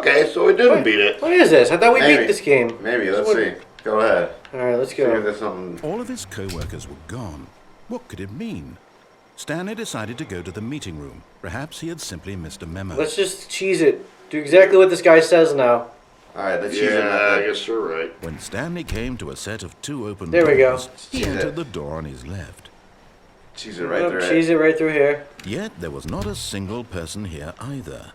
Okay, so we didn't beat it. What is this? I thought we beat this game. Maybe. Let's see. Go ahead. All right, let's See go. if there's something. All of his co-workers were gone. What could it mean? Stanley decided to go to the meeting room. Perhaps he had simply missed a memo. Let's just cheese it. Do exactly what this guy says now. All right, let's cheese it. Yeah, I guess you're right. When Stanley came to a set of 2 open There we go. doors, he entered the door on his left. Cheese it right through. Cheese it right through here. Yet there was not a single person here either.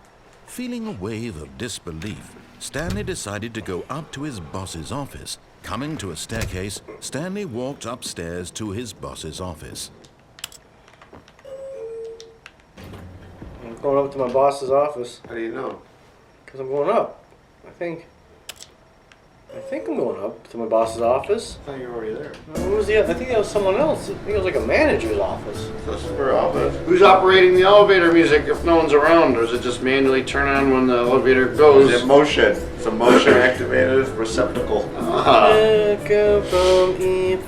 Feeling a wave of disbelief, Stanley decided to go up to his boss's office. Coming to a staircase, Stanley walked upstairs to his boss's office. I'm going up to my boss's office. How do you know? Because I'm going up. I think I'm going up to my boss's office. I thought you were already there. Who was the other? I think that was someone else. I think it was like a manager's office. So this is for office. Who's operating the elevator music if no one's around, or is it just manually turn on when the elevator goes? It's motion. It's a motion activated receptacle. Echo from Take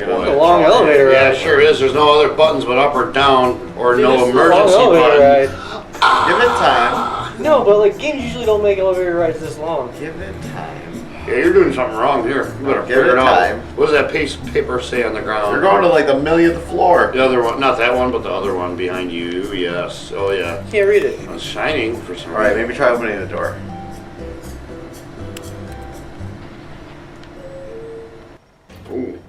It's a long elevator Yeah, ride. it sure is. There's no other buttons but up or down, or Dude, no this is a emergency long elevator button. ride. Give it time. No, but like games usually don't make elevator rides this long. Give it time. Yeah, you're doing something wrong here. You better Give figure it it out. time. What does that piece of paper say on the ground? You're going to like the millionth floor. The other one, not that one, but the other one behind you. Yes. Oh yeah. Can't read it. It's shining for some All right, reason. maybe try opening the door. Ooh,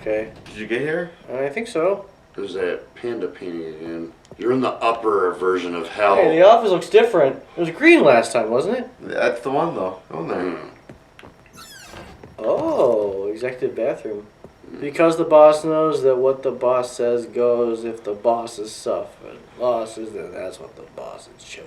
Okay, Did you get here? I think so. there's that panda painting again. You're in the upper version of hell. Hey, the office looks different. It was green last time, wasn't it? That's the one though. Oh no. Mm. Oh, executive bathroom. Because the boss knows that what the boss says goes. If the bosses suffer losses, then that's what the bosses chose.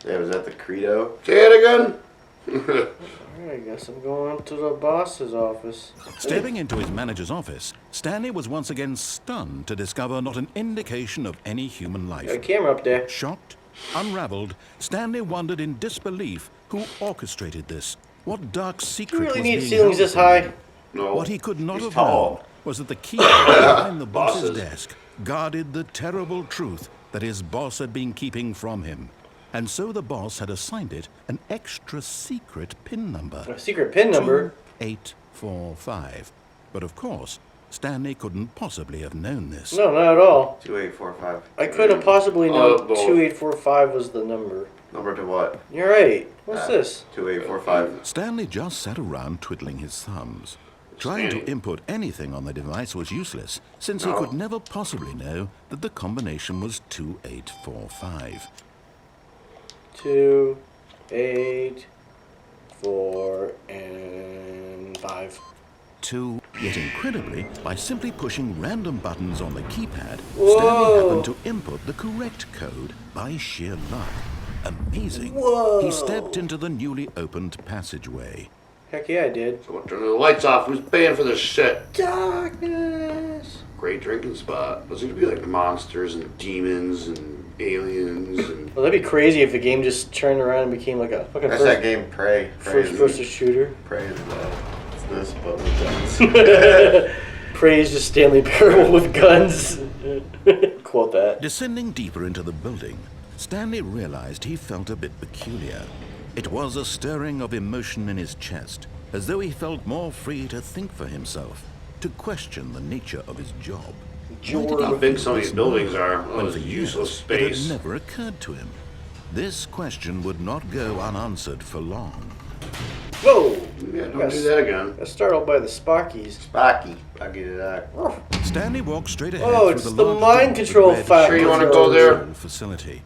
Yeah, was that the credo? Say it again. Alright, I guess I'm going up to the boss's office. Stepping into his manager's office, Stanley was once again stunned to discover not an indication of any human Got a life. camera up there. Shocked, unraveled, Stanley wondered in disbelief who orchestrated this. What dark secret You really was need being ceilings held this from high? him? No. What he could not He's have tall. known was that the key behind the boss's Bosses. desk guarded the terrible truth that his boss had been keeping from him. And so the boss had assigned it an extra secret PIN number. A secret PIN number. 2845. But of course, Stanley couldn't possibly have known this. No, not at all. 2845. I couldn't have possibly known well- 2845 was the number. Number to what? You're right. What's this? 2845. Stanley just sat around twiddling his thumbs. Trying to Stanley. input anything on the device was useless, since he No. could never possibly know that the combination was 2845. 2, 8, 4, and 5. 2, yet incredibly, by simply pushing random buttons on the keypad, Whoa. Stanley happened to input the correct code by sheer luck. Amazing. Whoa. He stepped into the newly opened passageway. Heck yeah, I did. So turn the lights off. Who's paying for this shit? Darkness. Great drinking spot. There's gonna be like monsters and demons and aliens and. Well, that'd be crazy if the game just turned around and became like a fucking That's that game, Prey. first-person shooter. Prey is it's this, but with guns. Praise just Stanley Parable with guns. Quote that. Descending deeper into the building, Stanley realized he felt a bit peculiar. It was a stirring of emotion in his chest, as though he felt more free to think for himself, to question the nature of his job. How big some of these buildings are. Oh, When it's for a years useless it had space. never occurred to him. This question would not go unanswered for long. Whoa! Yeah, don't do that again. Got startled by the Spockies. Spocky. I'll get it out. Stanley walked straight ahead Oh, through it's the the large mind door control with red factory. Sure you wanna go there? facility.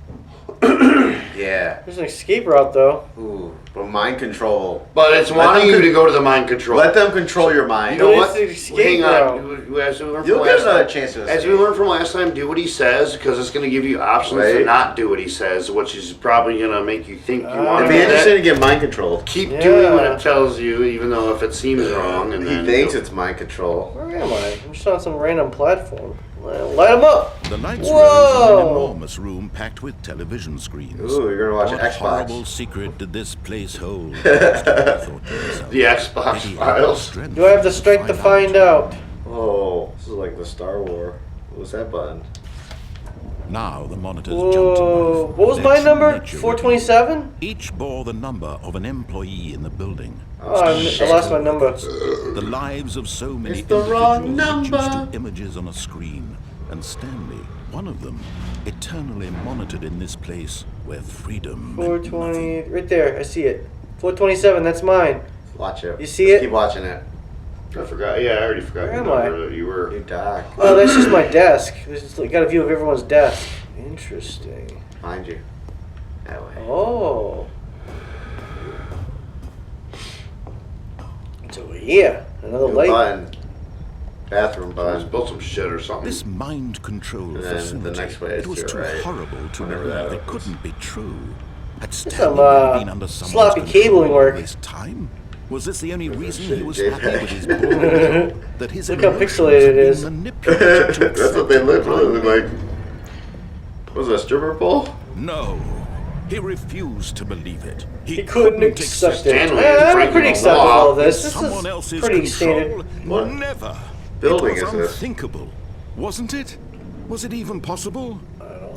Yeah. There's an escape route though. Ooh. But mind control. But it's wanting you to go to the mind control. Let them control your mind. You know But what? it's an escape Hang on. route. As we learned You'll from get last another time, chance to as we escape. learned from last time, do what he says, because it's going to give you options to Right. not do what he says, which is probably going to make you think you want It'd to be do interesting that. to get mind controlled. Keep Yeah. doing what it tells you, even though if it seems wrong. And He then thinks it's mind control. Where am I? I'm just on some random platform. Well, light them up! The lights Whoa! rose in an enormous room packed with television screens. Ooh, you're gonna watch What Xbox. horrible secret did this place hold? Stanley thought to himself. the Xbox Did he have the files. strength Do I have the strength to find out? Oh, this is like the Star War. What was that button? Now the monitors Whoa. jumped to life. What was Their my true number? nature 427? each bore the number of an employee in the building. Oh, I lost my number. The lives of so many It's the wrong individuals reduced number. to images on a screen, and Stanley, one of them, eternally monitored in this place where freedom meant 420. nothing. Right there. I see it. 427. That's mine. Watch it. You see Just it? Keep watching it. I forgot. Yeah, I already forgot Where your am I? number that you were. You dark. Oh, that's just my desk. This is got a view of everyone's desk. Interesting. Find you. That way. Oh. It's over here. Another New light. button. Bathroom Just button. built some shit or something. This mind control And then the facility, next way is it was to too right. horrible to Whenever believe that it opens. couldn't be true. Had Some, Stanley really been under someone's sloppy control cabling work. all this time? Was this the only reason shit he was JPEG. happy with his ball? That his Look how emotions pixelated had it been is. manipulated to That's what they accept literally him? look like. What was that, a stripper pole? No, he refused to believe it. He couldn't accept it. Stanley is I'm breaking pretty the accepting law. all of this. This Someone is else's pretty control? standard. What Never. building It was is this? unthinkable, wasn't it? Was it even possible?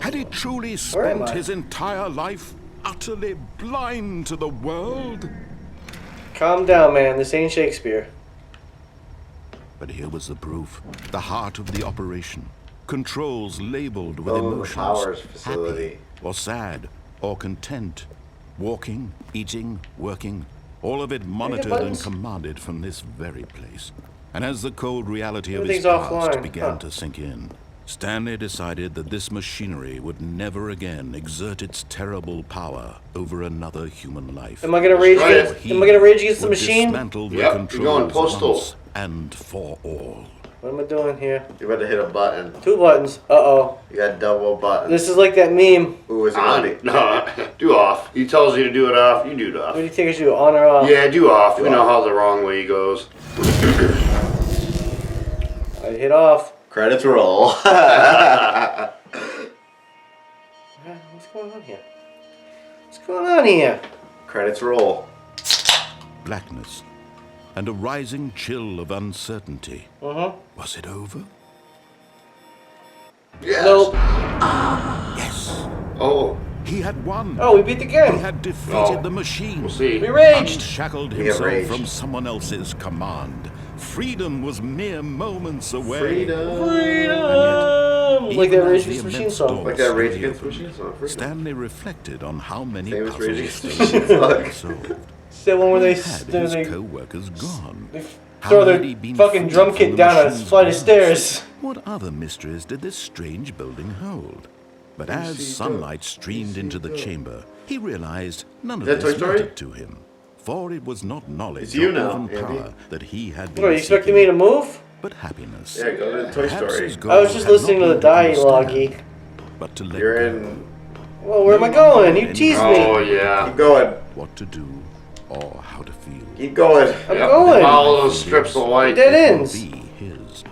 Had he truly Where am spent I? his entire life utterly blind to the world? Calm down, man. This ain't Shakespeare. But here was the proof. The heart of the operation. Controls labeled with Oh, the emotions. powers facility. Happy, or sad, or content. Walking, eating, working. All of it monitored and buttons? commanded from this very place. And as the cold reality of Everything's his past offline, began huh. to sink in, Stanley decided that this machinery would never again exert its terrible power over another human life. Am I gonna rage Destroy against? it. Am I gonna rage against the Would machine? dismantle the Yep, you're controls going postal. once and for all. What am I doing here? You better hit a button. 2 buttons. Uh-oh. You got double buttons. This is like that meme. Ooh, is it On. gonna be? No, do off. He tells you to do it off. You do it off. What do you think I should do? On or off? Yeah, do off. Do We know off. how the wrong way goes. I hit off. Credits roll. What's going on here? What's going on here? Credits roll. Blackness and a rising chill of uncertainty. Uh-huh. Was it over? Yes. Nope. Yes. Oh, He had won. Oh, we beat the He game. had defeated Oh. the machine. we'll see. We raged. Unshackled We have himself raged. from someone else's command. Freedom was mere moments away. Freedom. Freedom! Like that Even Rage as the Against the Machine immense song. doors Like that Rage slowly Against the opened, Machine song. Freedom. Stanley reflected on how many Same as puzzles Rage Against the still Machine remained song. unsolved. It's that one where they, Had they, his they, co-workers gone? they How throw had he their been fucking freed drum from kit the down a machine's flight of grasp? stairs. What other mysteries did this strange building hold? But as see sunlight that? streamed see into the that? chamber, he realized none of Is that this Toy Story? mattered to him. For it was not knowledge It's you or now, even Andy. power that he had been What, are you expecting seeking, me to move? but happiness. Yeah, go to Toy Perhaps Story. his goal I was just had listening not to the been dialogue. understand, but to let You're go. in. Well, where am I going? You teased Oh, me. yeah. Keep going. What to do or how to feel. Keep going. I'm Yep. going. Follow those strips of light. Dead It would ends. be his.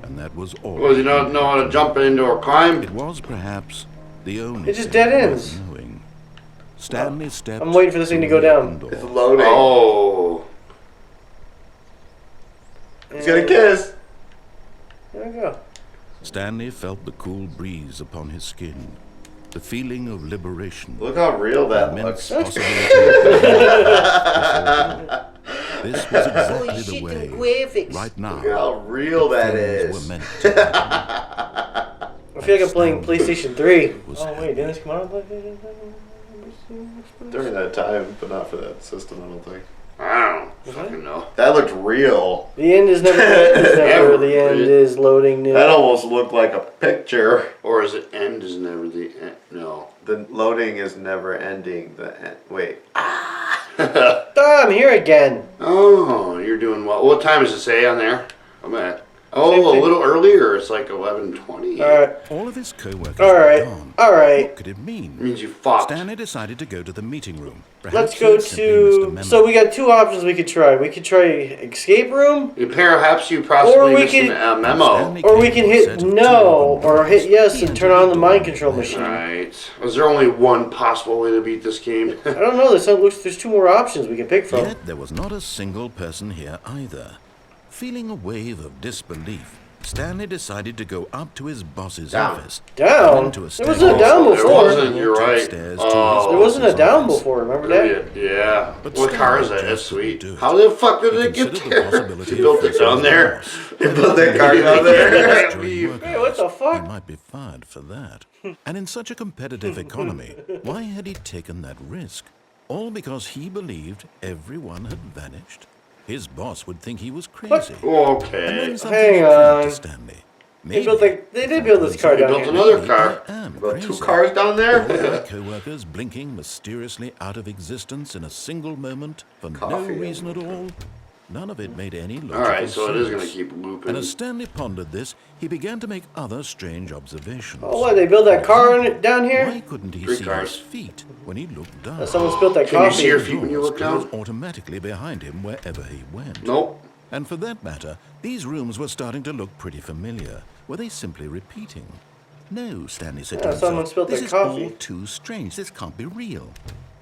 And that was all. Well, you don't know how to jump into or climb? It was perhaps the only It's just thing dead worth ends. knowing. Stanley stepped I'm waiting for this thing to go through the down. open door. It's loading. Oh. He's gonna kiss. There we go. Stanley felt the cool breeze upon his skin, the feeling of liberation, Look how real the that immense looks. possibility. This was exactly the way. Right now, Look how real that things is. were meant to happen. I feel like I'm playing PlayStation 3. Was Oh, wait, didn't this come out on PlayStation 3? During that time, but not for that system, I don't think. I don't fucking know. That looked real. The end is never, Never. the end is loading new. That almost looked like a picture. Or is it end is never the end? No. The loading is never ending. The end. Wait. Ah, I'm here again. Oh, you're doing well. What time does it say on there? I'm at. Oh, Same a thing. little earlier. It's like 11:20. Alright, All of his co-workers alright, were gone. alright. What could it mean? Means you fucked. Stanley decided to go to the meeting room. Let's Perhaps go he'd simply missed a to. memo. So we got 2 options we could try. We could try escape room, Perhaps you possibly Or we missed can- a memo. Stanley or we came can to a hit set of two no, open or doors. hit yes He and turn entered on the the mind door. control machine. Right. Was there only one possible way to beat this game? I don't know. There's 2 more options we can pick from. Yet there was not a single person here either. Feeling a wave of disbelief, Stanley decided to go up to his boss's Down. office. Down? To a There wasn't a down There before. wasn't, you're right. Upstairs to Oh. There wasn't a his down office. before, remember that? Yeah. But What car is Stanley that? That's just couldn't sweet. do it. How the fuck did He it get considered the there? possibility They of built it facing down his there. boss. They built that car down there. Hey, what the fuck? He might be fired for that. And in such a competitive economy, why had he taken that risk? All because he believed everyone had vanished? His boss would think he was crazy. And Okay. then something Hang occurred to on. Stanley. They did build this car He down built here. another car. I am Built two crazy. cars down All my there. co-workers blinking mysteriously out of existence in a single moment for no Coffee. reason at all. None of it made any logical Alright, so it is sense. gonna keep looping. And as Stanley pondered this, he began to make other strange observations. Oh, what? They built that car down Why here? couldn't he Three see cars. his feet when he looked down? Someone spilled that Can you coffee. see your feet when you Doors look down? closed automatically behind him wherever he went. Nope. And for that matter, these rooms were starting to look pretty familiar. Were they simply repeating? No, Stanley said to Yeah, someone himself, spilled this their is coffee. all too strange. This can't be real.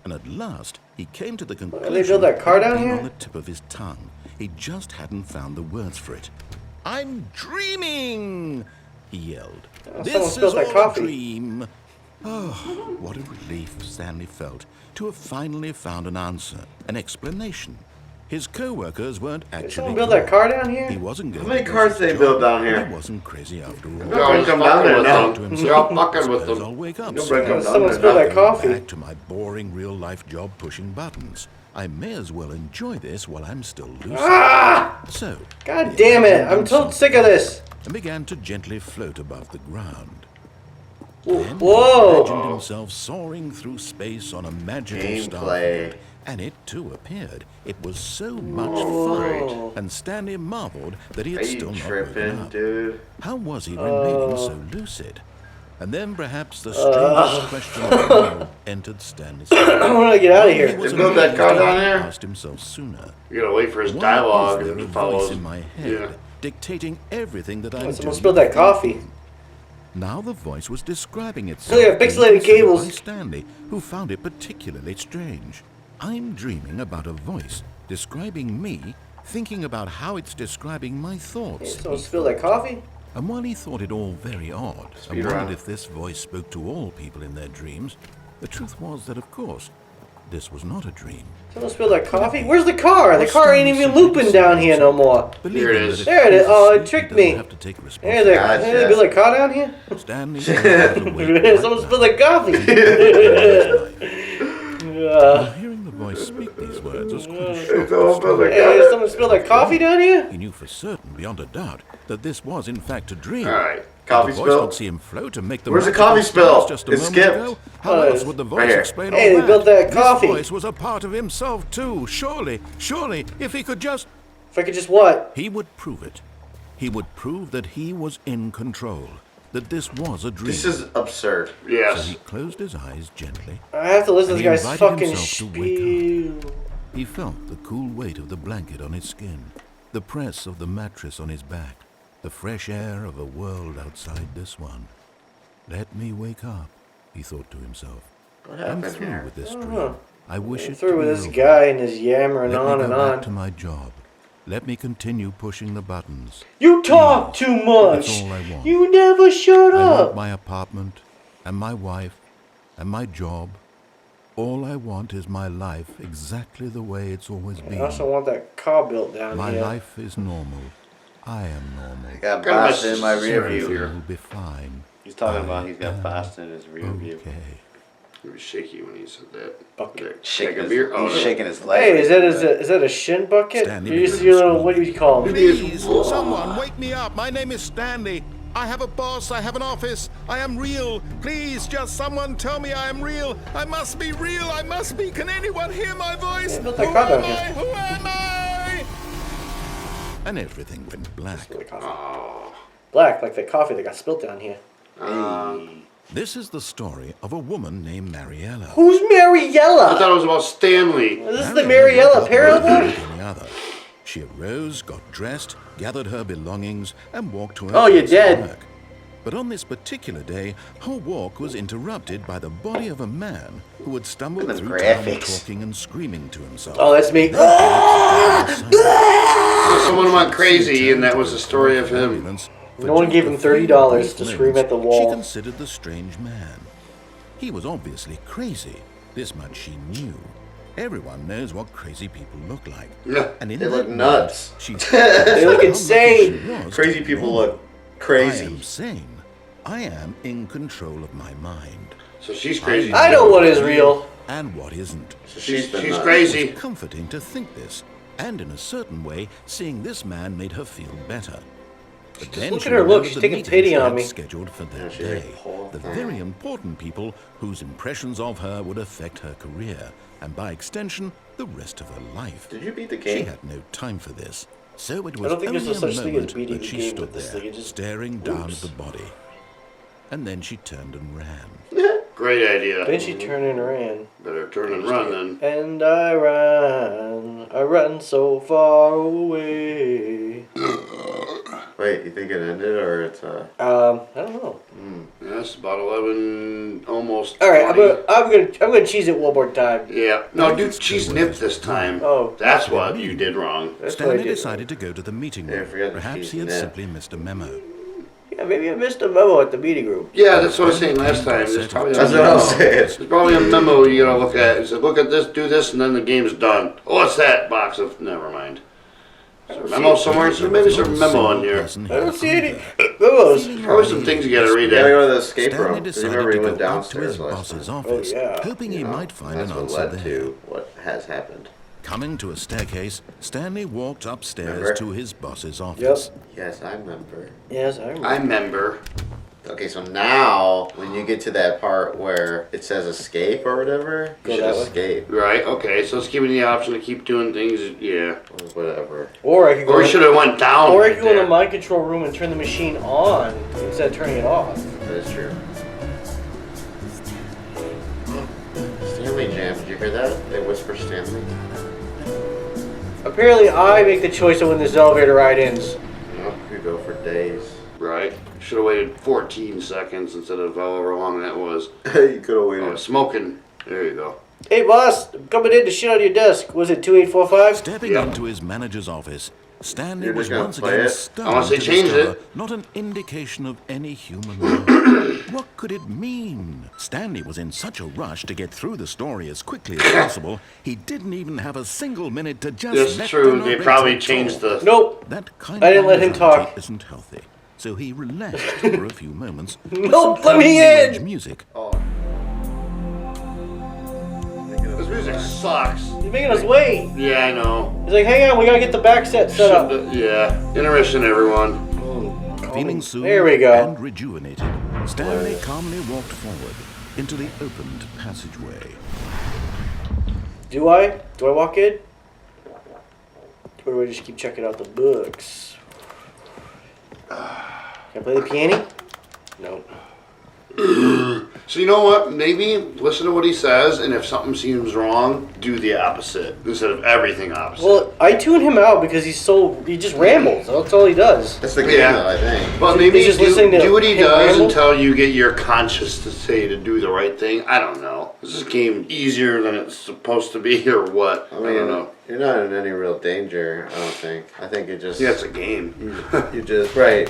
And at last, he came to the conclusion they built that car down being here? on the tip of his tongue. He just hadn't found the words for it. I'm dreaming, he yelled. someone This is spilled that all coffee. a dream. Oh, what a relief Stanley felt to have finally found an answer, an explanation. His co-workers weren't Did actually someone build that car down He here? wasn't going How many to cars lose did they his build job, down here? and He wasn't crazy after all. You're always come fucking down there with now. them. You're all fucking with Suppose I'll them. wake up Nobody soon. come down Someone there spilled now. that coffee. Back to my boring real-life job pushing buttons. I may as well enjoy this while I'm still lucid. Ah! So, God he damn it! imagined I'm himself so sick of this. and began to gently float above the ground. Then Whoa. he imagined himself soaring through space on a magical Gameplay. starfield, and it too appeared. It was so much Whoa. fun, and Stanley marveled that he Are had you still not woken tripping, up. dude? How was he remaining so lucid? And then perhaps the strangest question of all entered Stanley's I head. want to get out of He here. was They built that amazed car he down hadn't there? asked himself sooner. You gotta wait for his Why dialogue is there that a voice follows. in my head Yeah. dictating everything that I'm Someone doing? spilled that coffee. Now the voice was describing itself. Look at being pixelated considered cables. by Stanley, who found it particularly strange. I'm dreaming about a voice describing me, thinking about how it's describing my thoughts. Someone spilled that coffee? And while he thought it all very odd, and Speed round. wondered if this voice spoke to all people in their dreams, the truth was that, of course, this was not a dream. Someone spilled that coffee? Where's the car? The car ain't even looping down here no more. Believing Here it that is. if There it is. he Oh, it sleep, he tricked doesn't me. have to take Hey, responsibility. Gotcha. they built a car down here? Stanley Someone spilled that coffee. Well, hearing the voice speak these words was quite a shock. It's all built like Hey, someone spilled that coffee down here? He knew for certain, beyond a doubt, that this was in fact a dream. Alright. Coffee The voice spill. could see him float and make the Where's the magical coffee spill? stars just a It moment skipped. ago. How Oh, else would the voice here. explain Hey, all they that? built that coffee. This voice was a part of himself too. Surely, if he could just... If I could just what? He would prove it. He would prove that he was in control, that this was a dream. This is absurd. So Yes. he closed his eyes gently. I have to listen to And this he guy's invited fucking himself to wake spiel. He felt the cool weight of the blanket on his skin, the press of the mattress on his back, the fresh air of a world outside this one. Let me wake up, he thought to himself. What I'm happened through here? with this I don't dream. know. I wish it to Through be with this over. guy and his yammering Let on me and go back on. to my job. Let me continue pushing the buttons. You talk too much. That's all I want. You never shut I want up. my apartment, and my wife, and my job. All I want is my life exactly the way it's always I been. also want that car built down My here. life is normal. I am normal. I got Gotta Boston miss in my rear Surrey view. here. Will be fine. He's talking about he's got Boston in his rear view. Okay. It was shaky when he said that. Bucket. Take a beer. Oh, He's no. shaking his leg. Hey, is that a shin bucket? Stanley You used to began your little, screaming. what do you call them? Please, someone wake me up. My name is Stanley. I have a boss. I have an office. I am real. Please, just someone tell me I am real. I must be real. I must be. Can anyone hear my voice? Yeah, built Who that car am down I? here. Who am I? And everything went black. Oh. Black, like the coffee that got spilt down here. This is the story of a woman named Mariella. Who's I Mariella? thought it was about Stanley. Is this the Mariella Parable? Like any other. She arose, got dressed, gathered her belongings, and walked to her Oh, you're place of dead. work. But on this particular day, her walk was interrupted by the body of a man who had stumbled Look at the through town graphics. talking and screaming to himself. Oh, that's me. So someone went crazy, and that was the story of him. Ambulance, For No one just gave a him few $30 brief to scream at the moments, wall. She considered the strange man. He was obviously crazy. This much she knew. Everyone knows what crazy people look like. Yeah, And in they that look moment, nuts. She They look insane. Crazy people look I crazy. am sane. I am in control of my mind. So she's crazy. I know what is real. And what isn't. So She's the nuts. crazy. It was comforting to think this, and in a certain way, seeing this man made her feel better. But then look she at her look, remembered she's the taking meetings pity she on had me. scheduled for Yeah, that she's day. like, "Poor The thing." very important people whose impressions of her would affect her career, and by extension, the rest of her life. Did you beat the She game? had no time for this, so it was don't think only there's a no such thing as moment beating that the she game, stood but this there, thing is just- staring down at Oops. the body. And then she turned and ran. Great idea. Then she turned and ran. Better turn and run then. And I ran so far away. Wait, you think it ended or it's I don't know. Yes, about 11, almost. All right, 20. I'm gonna cheese it one more time. Yeah. No, do cheese nip this time. Oh. That's what you did wrong. That's what I Stanley did. decided to go to the meeting Yeah, room. forget the Perhaps cheese he had nip. simply missed a memo. Yeah, maybe I missed a memo at the meeting room. Yeah, that's what I was saying last time. There's probably That's a what I memo. was saying. There's probably a memo you gotta look at. It said, look at this, do this, and then the game's done. Oh, what's that box of? Never mind. Is there a memo somewhere? So maybe there's a memo on here. I don't see any memos. Probably some things you gotta read You gotta there. go to the escape Stanley room. 'Cause decided Remember, to he go went up to his downstairs last boss's time. office, yeah. hoping he You know, might find that's an what answer led there. to what has happened. Coming to a staircase, Stanley walked upstairs Remember? to his boss's office. Yes, I remember. Yes, I remember. I remember. Okay, so now when you get to that part where it says escape or whatever, Go you should that way. escape. Right, okay, so it's giving you the option to keep doing things, yeah. Or whatever. Or I could go. Or we should have went down Or I right could go in the there. mind control room and turn the machine on instead of turning it off. That is true. Stanley Jam, did you hear that? They whisper Stanley. Apparently, I make the choice of when this elevator ride ends. You know, could go for days. Right. Should have waited 14 seconds instead of however long that was. You could have Oh, waited. smoking. There you go. Hey, boss, I'm coming in to shit on your desk. Was it 2845? Stepping Yep. into his manager's office, Stanley You're was just gonna once play again it? stunned Unless they to changed discover it. not an indication of any human life. What could it mean? Stanley was in such a rush to get through the story as quickly as possible, he didn't even have a single minute to just That's let true. the They probably narrator changed talk. the. Nope. That kind I of didn't let him anxiety talk. isn't healthy. So he relaxed for a few moments. with Nope, some let me calming in. music. Oh. This music sucks. He's making us wait. Yeah, I know. He's like, hang on, we gotta get the back set set up. Yeah. Intermission, everyone. Feeling soothed There we go. and rejuvenated, Stanley calmly walked forward into the opened passageway. Do I? Do I walk in? Or do I just keep checking out the books? Can I play the piano? No. So you know what? Maybe listen to what he says, and if something seems wrong, do the opposite instead of everything opposite. Well, I tune him out because he just rambles. That's all he does. That's the game, Yeah. though, I think. But maybe He's just listening to do what he him does ramble? until you get your conscience to say to do the right thing. I don't know. Is this game easier than it's supposed to be, or what? I don't know. You're not in any real danger, I don't think. I think it just... Yeah, it's a game. You just... Right.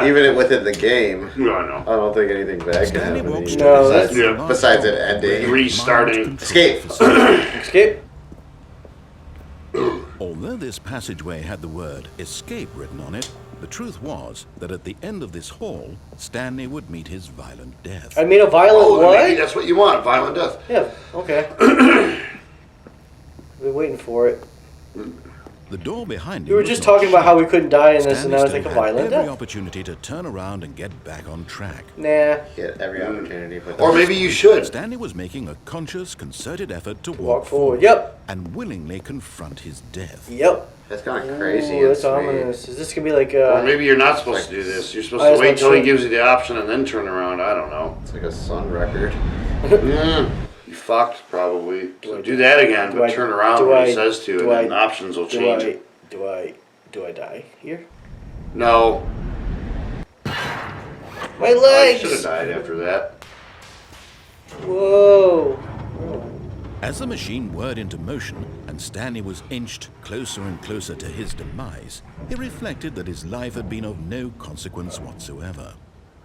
Even within the game, No, I know. I don't think anything bad can Stanley happen. walked to you straight No, besides, into the Yeah. large besides hall it ending. with Restarting. mind control Escape. facility. Escape? Although this passageway had the word escape written on it, the truth was that at the end of this hall, Stanley would meet his violent death. I made a violent Oh, maybe what? that's what you want. Violent death. Yeah, okay. Been waiting for it. The door behind him We were was just not talking about shut. how we couldn't die in this, and Stanley now it's still like a had violent every death. opportunity to turn around and get back on track. Nah. Get every opportunity. But Or maybe you should. Stanley was making a conscious, concerted effort to Walk forward. Yep. and willingly confront his death. Yep. That's kind of crazy. Ooh, that's and sweet. ominous. Is this gonna be like Or maybe you're not supposed to do this. You're supposed I to was wait not till he sure. gives you the option and then turn around. I don't know. It's like a Sun record. You fucked probably. So I- do that again, do but I- turn around do when I- he says to, do and then I- options will change. Do I die here? No. My I should have legs! died after that. Whoa. As the machine whirred into motion and Stanley was inched closer and closer to his demise, he reflected that his life had been of no consequence whatsoever.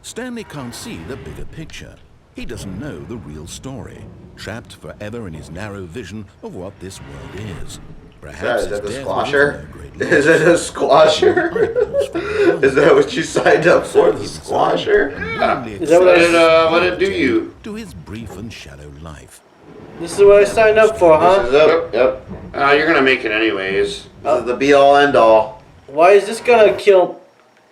Stanley can't see the bigger picture. He doesn't know the real story, trapped forever in his narrow vision of what this world is. Perhaps Is that the his death squasher? was no great loss. Is it a squasher? Eyeballs for the Is that what you signed up for? The squasher? Is that what What did it do you? to his brief and shallow life. This is what I signed up for, This is huh? it. Yep. You're gonna make it anyways. This is the be-all, end-all. Why is this gonna kill?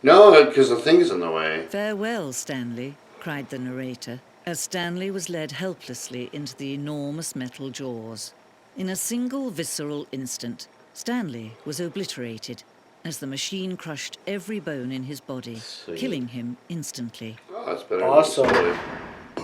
No, because the thing's in the way. "Farewell, Stanley," cried the narrator, as Stanley was led helplessly into the enormous metal jaws. In a single visceral instant, Stanley was obliterated as the machine crushed every bone in his body, Sweet. killing him instantly. Oh, that's better. Awesome. Than the story.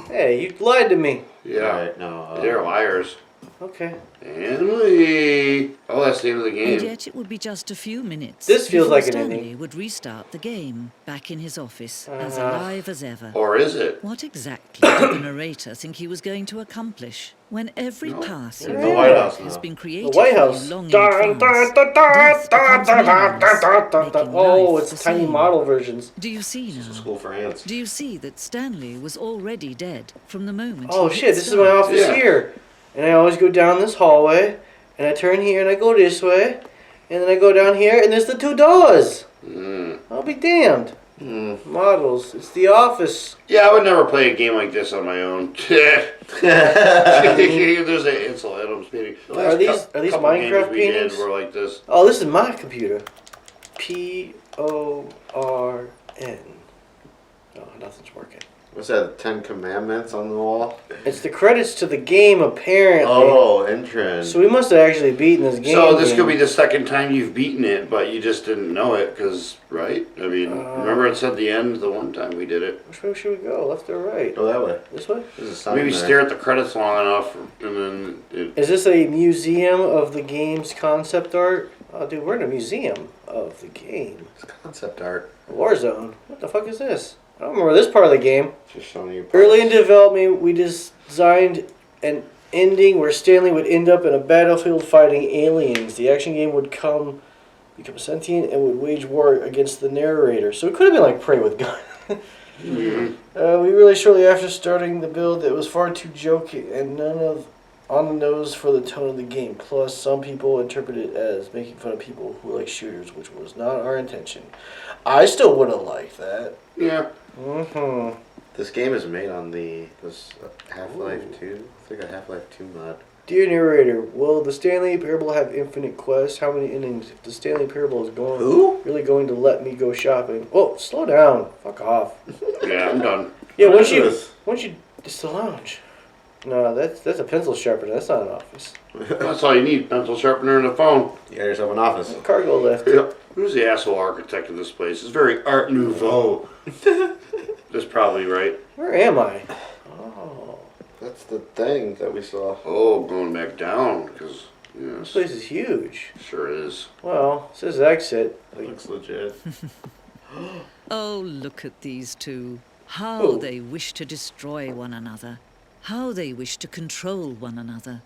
Hey, you lied to me. Yeah. Right, no. They're liars. Okay. Stanley. Oh, that's the end of the And game. yet it would be just a few minutes This feels before like an Stanley ending. would restart the game, back in his office, as Uh-huh. alive as ever. Or is it? What exactly did the narrator think he was going to accomplish when every path you The walk White House has now. been The created White for House. you long in Dun, advance? dun, dun, dun, Death dun, becomes dun, dun, meaningless, dun, dun, dun. making Oh, life it's the tiny same. model versions. Do you see now? School for ants. Do you see that Stanley was already dead from the moment Oh he shit, hit this is my start? office Yeah. here. And I always go down this hallway, and I turn here and I go this way, and then I go down here and there's the two doors. I'll be damned. Models. It's the office. Yeah, I would never play a game like this on my own. There's an Ansel Adams meeting. The last Are these couple Minecraft games we paintings? did were like this. Oh, this is my computer. P-O-R-N. Oh, nothing's working. What's that, 10 Commandments on the wall? It's the credits to the game, apparently. Oh, entrance. So we must have actually beaten this game. So this could be the second time you've beaten it, but you just didn't know it, cause right? I mean, remember it said the end the one time we did it. Which way should we go? Left or right? Go that way. This way? There's a sign Maybe there. stare at the credits long enough, and then it. Is this a museum of the game's concept art? Oh, dude, we're in a museum of the game. It's concept art. Warzone. What the fuck is this? I don't remember this part of the game. Just showing you parts. Early in development, we designed an ending where Stanley would end up in a battlefield fighting aliens. The action game would become sentient and would wage war against the narrator. So it could have been like Prey with Gun. We realized shortly after starting the build that it was far too jokey and none of on the nose for the tone of the game. Plus, some people interpret it as making fun of people who like shooters, which was not our intention. I still would have liked that. Yeah. Mm-hmm. This game is made on this Half-Life 2. It's like a Half-Life 2 mod. Dear narrator, will the Stanley Parable have infinite quests? How many endings? If the Stanley Parable is really going to let me go shopping? Oh, slow down. Fuck off. Yeah, I'm done. Yeah, What once is this? it's the lounge. No, that's a pencil sharpener. That's not an office. That's all you need, pencil sharpener and a phone. You got yourself an office. Cargo lift. Yep. Who's the asshole architect of this place? It's very Art Nouveau. That's probably right. Where am I? Oh, That's the thing that we saw. Oh, going back down, because, this yes, place is huge. sure is. Well, it says exit. Looks legit. Oh, look at these two. How Oh. they wish to destroy one another. How they wish to control one another.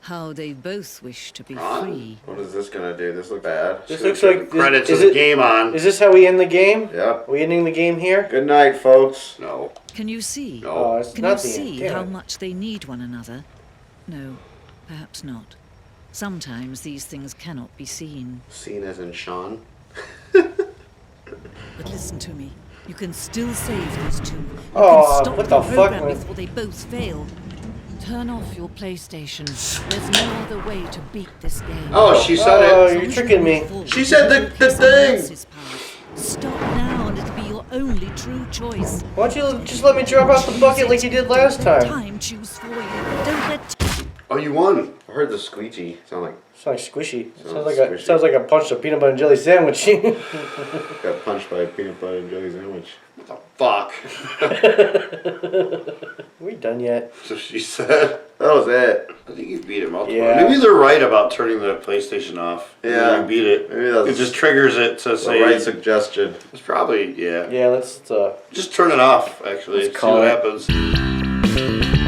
How they both wish to be free. What is this gonna do? This look bad. This Gonna looks put like the credits is of the it- game on. Is this how we end the game? Yep. Are we ending the game here? Good night, folks. No. Can you see? No. Oh, it's Can you not the see end. Damn how it. much they need one another? No, perhaps not. Sometimes these things cannot be seen. Seen as in Sean. But listen to me. You can still save these two. You Oh, can stop what the the fuck, program man? before they both fail. Turn off your PlayStation. There's no other way to beat this game. Oh, she said Oh, it. you're tricking me. She said the thing. Stop now and it'll be your only true choice. Why don't you just let me drop out the bucket like you did last time? Time choose for you. Don't let Oh, you won. I heard the squeegee sound like Sounds like squishy. Squishy. Sounds like I punched a peanut butter and jelly sandwich. got punched by a peanut butter and jelly sandwich. Fuck. We done yet? So she said. That was it. I think you beat it multiple. Yeah. Maybe they're right about turning the PlayStation off. Yeah. You beat it. Maybe that's It just triggers it to the say. right suggestion. It's probably, yeah. Yeah, let's Just turn it off, actually. Let's See call what it. happens.